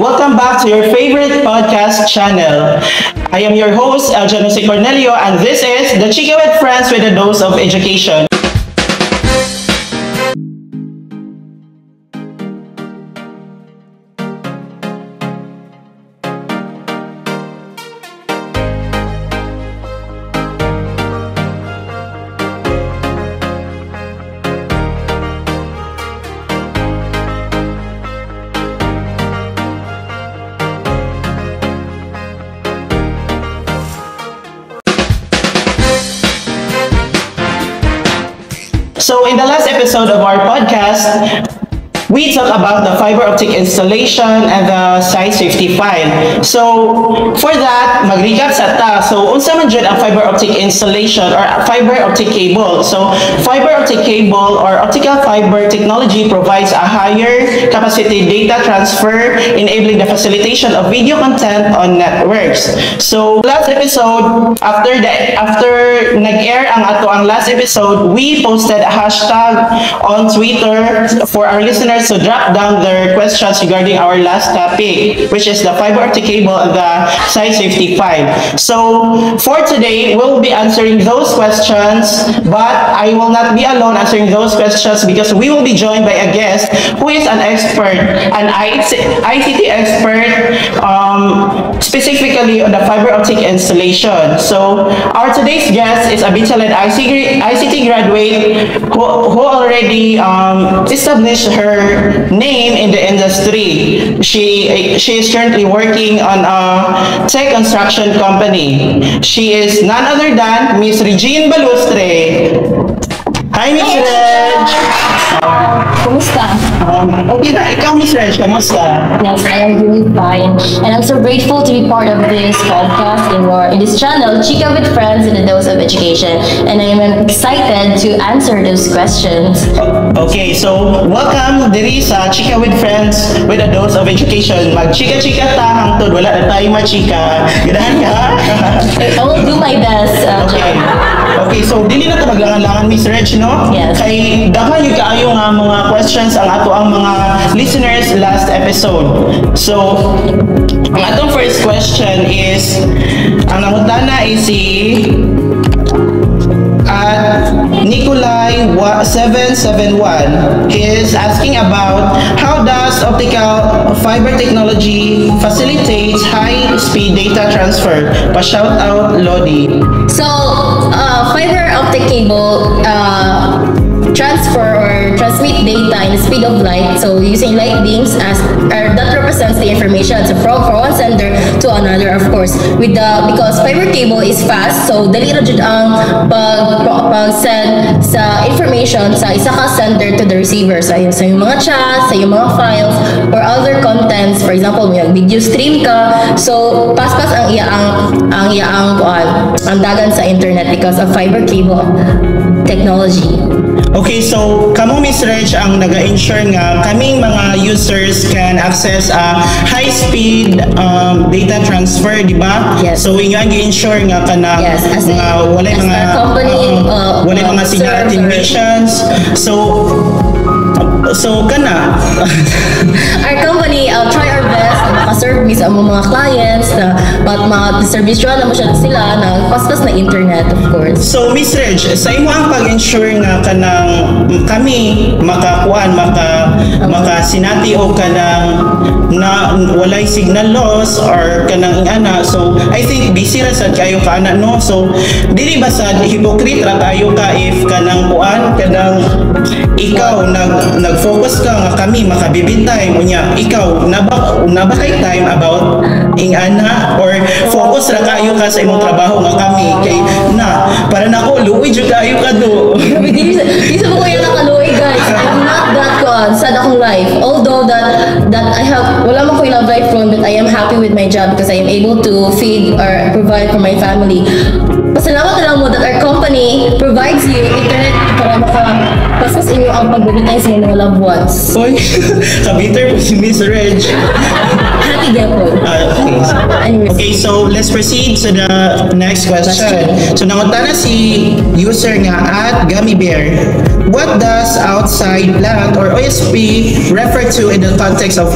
Welcome back to your favorite podcast channel. I am your host, Eljan Jose Cornelio, and this is the Chika with Friends with a Dose of Education. So in the last episode of our podcast, we talk about the fiber optic installation and the Site 55. So for that, mag-recap sa ta. So unsa man jud ang fiber optic installation or fiber optic cable. So fiber optic cable or optical fiber technology provides a higher capacity data transfer, enabling the facilitation of video content on networks. So last episode, after nag-air ang last episode, we posted a hashtag on Twitter for our listeners to drop down their questions regarding our last topic, which is the fiber optic cable and the Site 55. So for today, we'll be answering those questions, but I will not be alone answering those questions because we will be joined by a guest who is an expert, an ICT expert, specifically on the fiber optic installation. So our today's guest is a talented ICT graduate who already established her name in the industry. She is currently working on a tech construction company. She is none other than Miss Regine Balustre. Hi, Miss Reg! Kumusta? Okay na, ikaw Miss Reg, kamusta? Yes, I am doing fine. And I'm so grateful to be part of this podcast in this channel, Chika with Friends in a Dose of Education. And I am excited to answer those questions. Okay, so welcome diri sa Chika with Friends with a Dose of Education. Mag-chika-chika ta hangtod, wala na tayo machika. Ganahan ka? I will do my best. Okay, so dili na ito maglangan-langan, Miss Reg, no? Yes. Kay daghan yung kaayo nga mga questions ang ato ang mga listeners last episode. So, ang atong first question is, ang nangutana ay si Nikolai 771 is asking about how does optical fiber technology facilitates high-speed data transfer? Pa-shout out, Lodi. So, fiber optic cable transfer or transmit data in the speed of light. So using light beams that represents the information from one sender to another, of course. Because fiber cable is fast, so dali ra jud ang pag-send sa information sa isa ka sender to the receiver. Sa yung mga chats, sa yung mga files, or other contents. For example, may video stream ka, so pas-pas ang dagan sa internet because of fiber cable technology. Okay, so kamo Miss Reg ang naga-ensure nga kaming mga users can access high-speed data transfer, di ba? Yes. So inyo ang i-ensure nga kanang walay mga signal attenuations. So kana our company try our best na makaserve sa mga clients na service na mo sila na paspas na internet, of course. So Miss Reg, sa imo ang pag-ensure nga kanang kami makasinati o kanang na walay signal loss or kanang ana, so I think busy ra sad kayo ka ana, no? So dili ba sad hypocrite ra kayo ka if kanang kanang ikaw nag-focus ka nga kami makabibit time unya ikaw naba kay time about ana or focus ra kayo ka sa imong trabaho nga kami kay na para nako luoy jud kayo ka do. Di sa ko yan nakaluoy, guys. I'm not that sad akong life. Although that I have wala man ko love life from, but I am happy with my job because I am able to feed or provide for my family. Pasalamat na lang mo that our company provides you internet para makapasas inyo ang pagbibitay sa mga loved ones. Oy, kabiter po si Miss Reg. Happy din po. Okay. Anyways. Okay, so let's proceed to the next question. So nangutana si user nga at Gummy Bear. What does outside plant or OSP refer to in the context of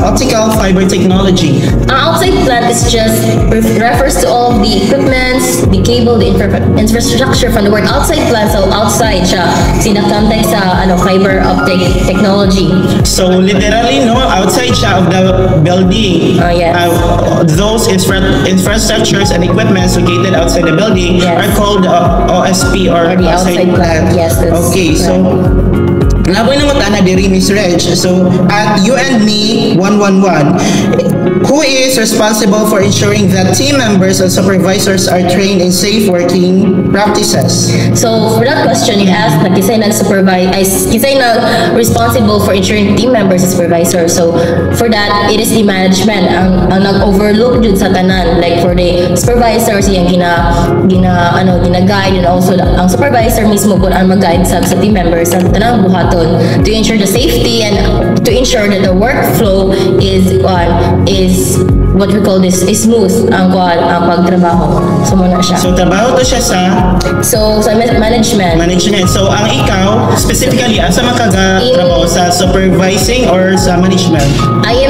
optical fiber technology? Ang outside plant is just refers to all of the equipments, the cable, the infrastructure from the word outside plant. So outside siya sina-context sa fiber optic technology. So literally, no, outside siya of the building. Yes. Those infrastructures and equipments located outside the building are called OSP or the outside plant. Yes. Okay, so naboy na mutana diri Miss Reg. So at you and me 111, who is responsible for ensuring that team members and supervisors are trained in safe working practices? So for that question, you asked na kisay responsible for ensuring team members and supervisors. So for that, it is the management ang nag-overlook jud sa tanan. Like for the supervisors, yung gina-guide, and also ang supervisor mismo po ang mag-guide sa team members sa tanang buhaton to ensure the safety and to ensure that the workflow is what we call this is smooth ang pagtrabaho. So muna siya. So trabaho to siya sa management. So ang ikaw specifically asa makaga-trabaho sa supervising or sa management? I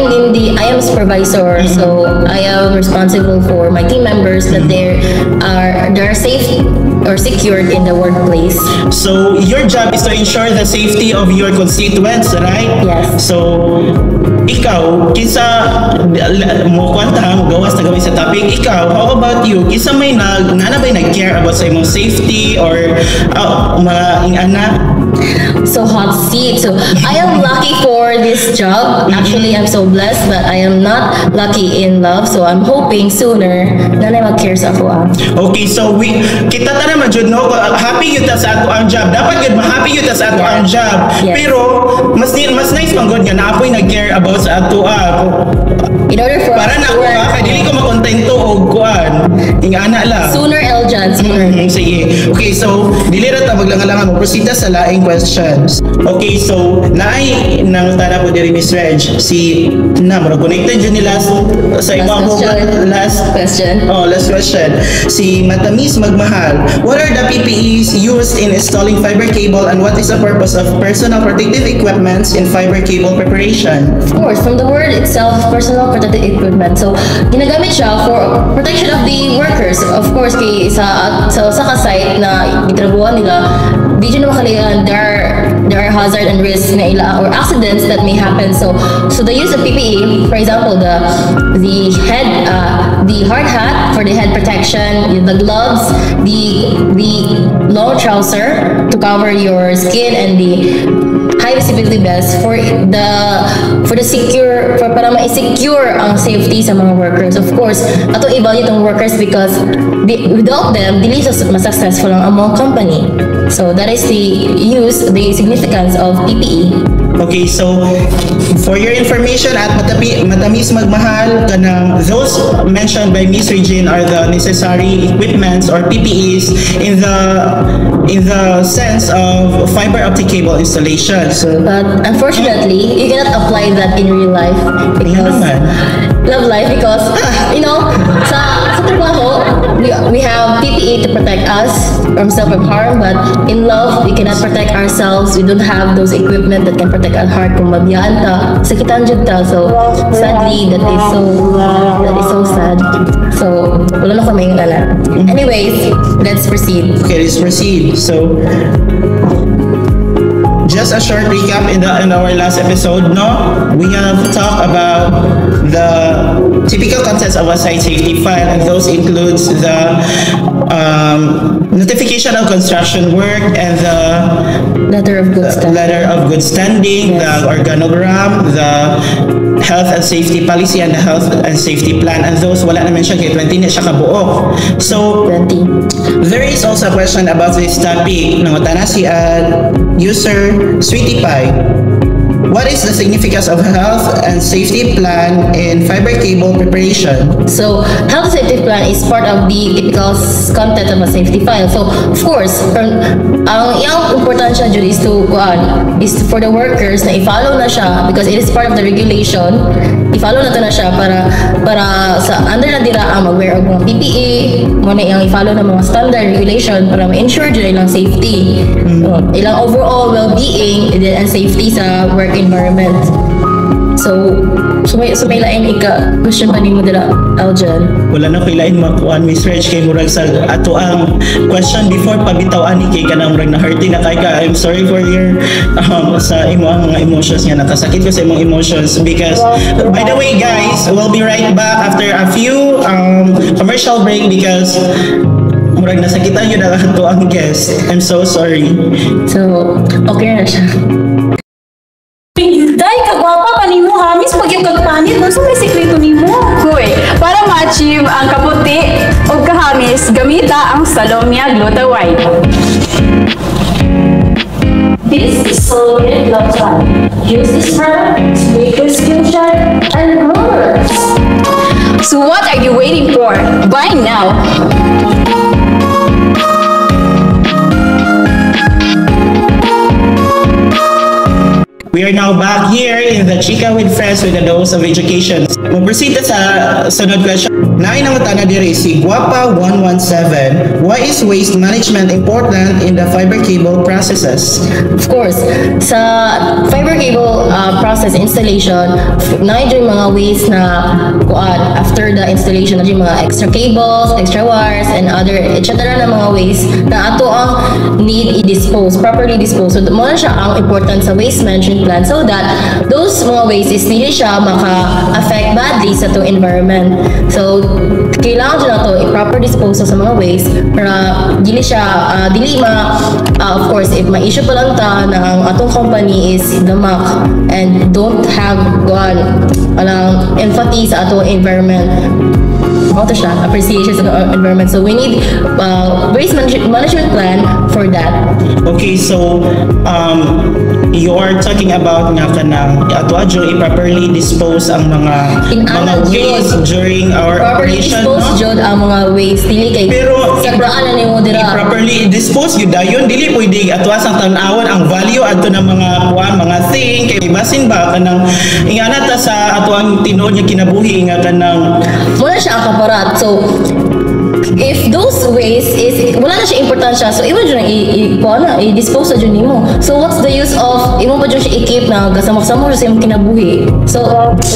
am supervisor, so I am responsible for my team members that they are safe or secured in the workplace. So your job is to ensure the safety of your constituents, right? Yes. So ikaw, kinsa mo kwanta mo gawas na gawin sa topic, ikaw, how about you? Kinsa may nagay nag-care about sa imong safety or mga ingana? So hot seat. So I am lucky for this job. Actually, I'm so blessed, but I am not lucky in love. So I'm hoping sooner na mag-care sa ako. Okay, so kita ta naman jud no, happy yun ta sa ato ang job. Dapat gud ma-happy yun ta sa ato ang job. Yes. Pero mas nice man gud nga naapoy nag-care about sa ato in order for para na ako kay dili ko makontento og kuan. Ingana lang. Sooner Eljan, sooner. Sige. Okay, so dili ra ta maglangalangan mo proceed sa laing questions. Okay, so naay nang tara po diri Miss Reg si mura connected yun ni last sa imong last question. Last question. Si Matamis Magmahal. What are the PPEs used in installing fiber cable and what is the purpose of personal protective equipments in fiber cable preparation? Of course, from the word itself, personal protective equipment. So, ginagamit siya for protection of the workers. Of course, sa site na gitrabuhan nila, di dyan makalihan, there are hazard and risks na or accidents that may happen. So the use of PPE, for example, the hard hat for the head protection, the gloves, the long trouser to cover your skin, and the high visibility vest for para ma-secure ang safety sa mga workers. Of course, ato i-value tong workers because without them, dili successful ang among company. So that is the significance of PPE. Okay, so for your information at Matamis Magmahal, those mentioned by Miss Regine are the necessary equipments or PPEs in the sense of fiber optic cable installation. So, but unfortunately, you cannot apply that in real life because sa trabaho we have PPE to protect us from self-harm, but in love we cannot protect ourselves. We don't have those equipment that can protect our heart kung mabiyaan ta, sakitan jud ta. So sadly, that is so sad. So wala na kami ngala. Anyways, let's proceed. Okay, let's proceed. So just a short recap in our last episode, we have talked about the typical contents of a site safety file, and those includes the notification of construction work and the letter of good standing, yes, the organogram, the health and safety policy, and the health and safety plan, and those wala na mention kay 20 na siya kabuo. So 20. There is also a question about this topic. Nangutana si user Sweetie Pie. What is the significance of health and safety plan in fiber cable preparation? So, health and safety plan is part of the typical content of a safety file. So, of course, ang iyang importansya dyan is for the workers na i-follow na siya because it is part of the regulation i-follow na to na siya para sa under na dira ang mag-wear og mga PPE mo na iyang i-follow na mga standard regulation para ma-ensure dira ilang safety. So, ilang overall well-being and safety sa work environment. So may lain question pa nimo dira, Aljan? Wala na kailain makuan Miss Reg kay murag sa ato ang question before pabitaw ani kay kanang murag na hurting na kay ka. I'm sorry for your sa imo ang mga emotions nga nakasakit ko sa imong emotions because by the way guys, we'll be right back after a few commercial break because murag nasakitan yun ang ato ang guest. I'm so sorry. So okay na siya. Day, kagwapa pa nimo ha. Miss, pag yung kagpanit, nasa may sekreto nimo. Hoy, para ma-achieve ang kaputi o kahamis, gamita ang Salomia Gluta White. This is Salomia Gluta. Use this product to make your skin shine and glow. So what are you waiting for? Buy now! We are now back here in the Chika with Friends with a dose of education. Mag-proceed sa sunod question. Nain ang utana diri si Guapa 117. Why is waste management important in the fiber cable processes? Of course, sa fiber cable process installation, na yung mga ways na after the installation na yung mga extra cables, extra wires, and other etc. na mga ways na ato ang need i-dispose, properly dispose. So, muna siya ang important sa waste management plan so that those mga waste is hindi siya maka-affect badly sa to environment. So, kailangan siya na to i-proper disposal sa mga waste para dili siya of course if may issue pa lang ta na ang atong company is damak and don't have empathy sa atong environment, auto siya appreciation sa environment. So we need waste management plan for that. Okay, so you are talking about nga kanang ato adyo i-properly dispose ang mga waste during our properly operation, dispose no? jud ang mga waste dili kay Pero sa daan na nimo dira. i-properly dispose yun dayon dili pwede atwas ang tan-awon ang value adto ng mga thing kay basin ba kanang ingana ta sa ato ang tinuod nga kinabuhi nga kanang Wala siya ang kaparat. So, if those waste is wala na siya importansya, so imo dyan i-dispose sa dyan nimo. So what's the use of imo ba dyan siya i-keep na gasamok-samok sa imong kinabuhi? So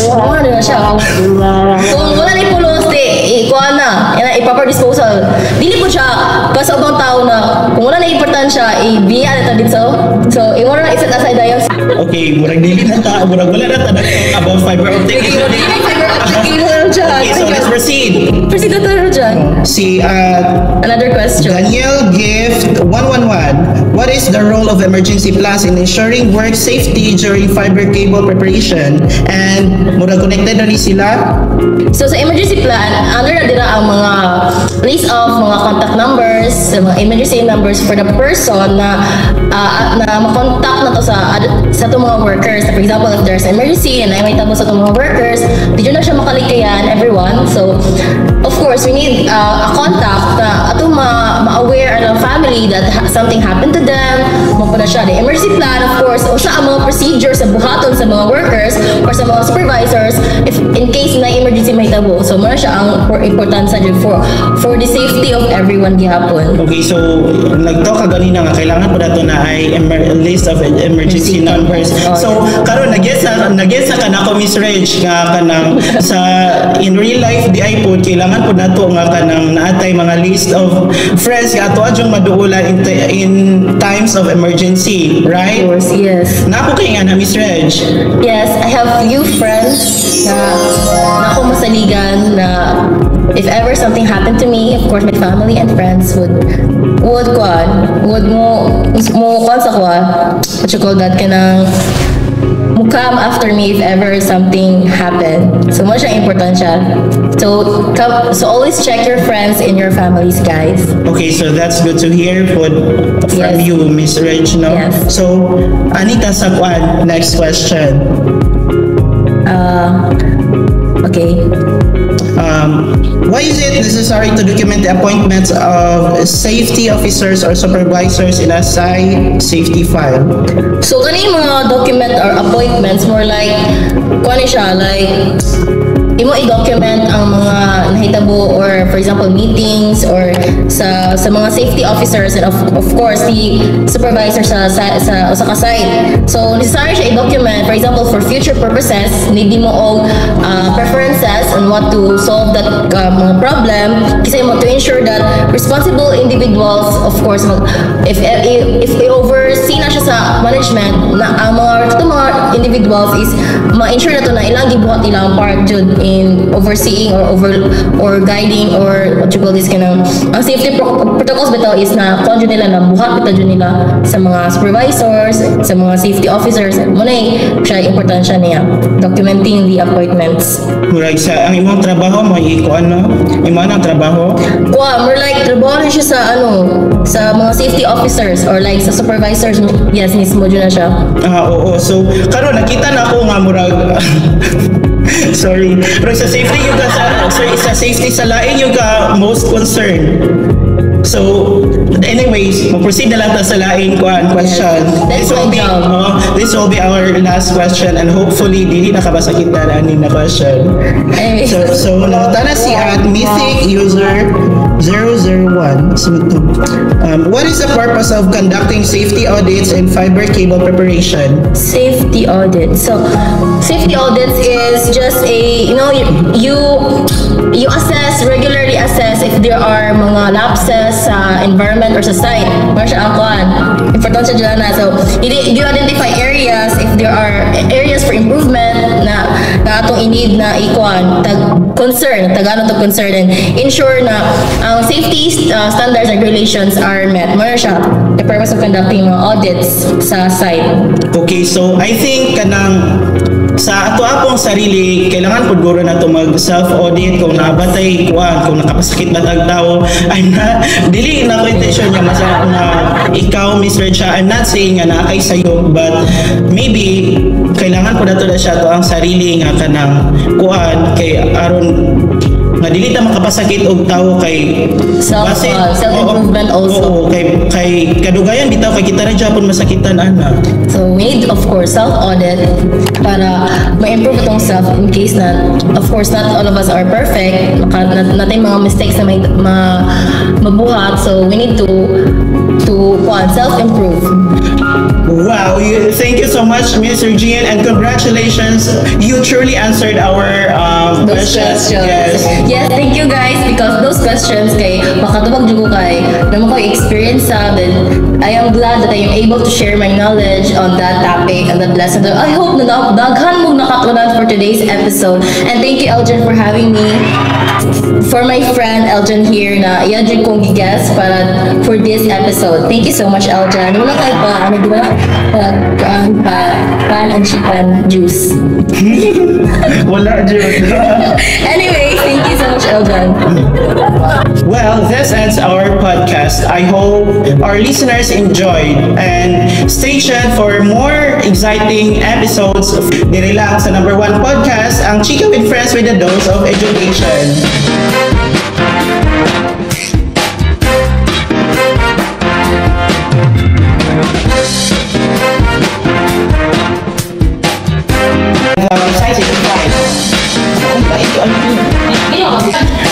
wala na siya. Kung wala na ipulos ikuha na i-proper disposal, dili po siya kasi ubang tao na kung wala na importansya ibiya na dito. So imo na iset aside dayon. okay murag dili na ta murag wala na ta about fiber optic. Okay, so let's proceed. Proceed na tayo dyan. Si Another question. Daniel Gift 111. What is the role of emergency plans in ensuring work safety during fiber cable preparation? And murag connected na ni sila? So sa emergency plan, under na dira ang mga list of mga contact numbers, mga emergency numbers for the person na makontak na to sa itong mga workers. For example, if there's emergency and ay may tabo sa itong mga workers, di na siya makalikayan everyone. So of course, we need a contact na atong ma-aware ng family that something happened to them. Mo na siya. The emergency plan, of course, o sa mga procedures sa buhaton sa mga workers or sa mga supervisors if in case na emergency may tabo. So muna siya ang importance for the safety of everyone gihapon. Okay, so nag-talk ka ganina nga kailangan po nato na ay list of emergency numbers. So karon nag-guess na kanako Miss Reg nga kanang sa in real life di ay po kailangan po nato nga kanang naatay mga list of friends nga ato adjong maduulan in times of emergency, right? Of course, yes. Nako kay nga na Miss Reg. Yes, I have few friends na ako masaligan na if ever something happened to me, of course my family and friends would mo sa what you call that kanang come after me if ever something happened. So much ang important siya. So always check your friends and your families, guys. Okay, so that's good to hear from Yes. you, Miss Reg, no? Yes. So Anita Sakwan, next question. Okay. Why is it necessary to document the appointments of safety officers or supervisors in a site safety file? So kani mga document or appointments more like kuan siya like imo i-document ang mga nahitabo or for example meetings or sa mga safety officers and of course the supervisor sa usa ka site. So necessary siya i-document for example for future purposes need mo og preferences on what to solve that mga problem kasi mo to ensure that responsible individuals of course if i-oversee na siya sa management na ang mga individuals is ma-ensure na to na ilang gibuhat ilang part jud in overseeing or guiding or what you call this kanang ang safety protocols bitaw is na kuan jud nila na buhat bitaw jud nila sa mga supervisors sa mga safety officers mo na siya importansya niya documenting the appointments. Murag sa ang imong trabaho mo ikuan no? Imo ang trabaho? More like trabaho na siya sa sa mga safety officers or like sa supervisors yes mismo jud na siya. Oo. So karon nakita na ako nga murag sorry. Pero sa safety yung sa safety sa lain yung ka most concerned. So, anyways, mag-proceed na lang ta sa laing question. That's my job. This will be our last question and hopefully dili na kabasakit na aning na question. Anyways. So nakatana si at Mythic user 001. So, what is the purpose of conducting safety audits and fiber cable preparation? Safety audit. So, safety audits is just a, you regularly assess if there are mga lapses sa environment or sa site. Mara siya ang kuan. Important siya dyan na. So, you identify areas if there are areas for improvement na atong i-need na ikuan. Tagano to concern and ensure na ang safety standards and regulations are met. Mara siya the purpose of conducting mga audits sa site. Okay, so I think kanang sa ato akong sarili kailangan pud guro na to mag self audit kung nabatay kuan kung nakapasakit ba tag tao I'm not dili na ko intention nga masa na ikaw Mr. Cha I'm not saying nga na kay sayo but maybe kailangan pud ato na siya to ang sarili nga kanang kuan kay aron nga dili ta makapasakit og tawo kay self improvement also. Kay kadugayan bitaw kay kita ra gyapon masakitan ana. So we need of course self audit para ma-improve itong self in case na of course not all of us are perfect. Natin mga mistakes na may mabuhat so we need to self-improve. Wow, thank you so much, Mr. Gian, and congratulations. You truly answered our questions. Yes, thank you guys because those questions kay makatubag jud ko kay naman ko experience sa then I am glad that I am able to share my knowledge on that topic and that lesson. I hope na daghan mo nakatunan for today's episode. And thank you Elgin for having me. For my friend Elgin here na iya jud kong guest para for this episode. Thank you so much Elgin. Wala kay pa ano di ba? Pan and chicken juice. Wala jud. Anyway, thank you so much Elgin. Well, this ends our podcast. I hope our listeners enjoyed and stay tuned for more exciting episodes of Diri Lang sa #1 podcast, ang Chika with Friends with a Dose of Education.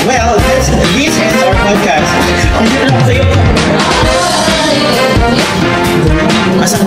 Well, this ends our podcast. Asa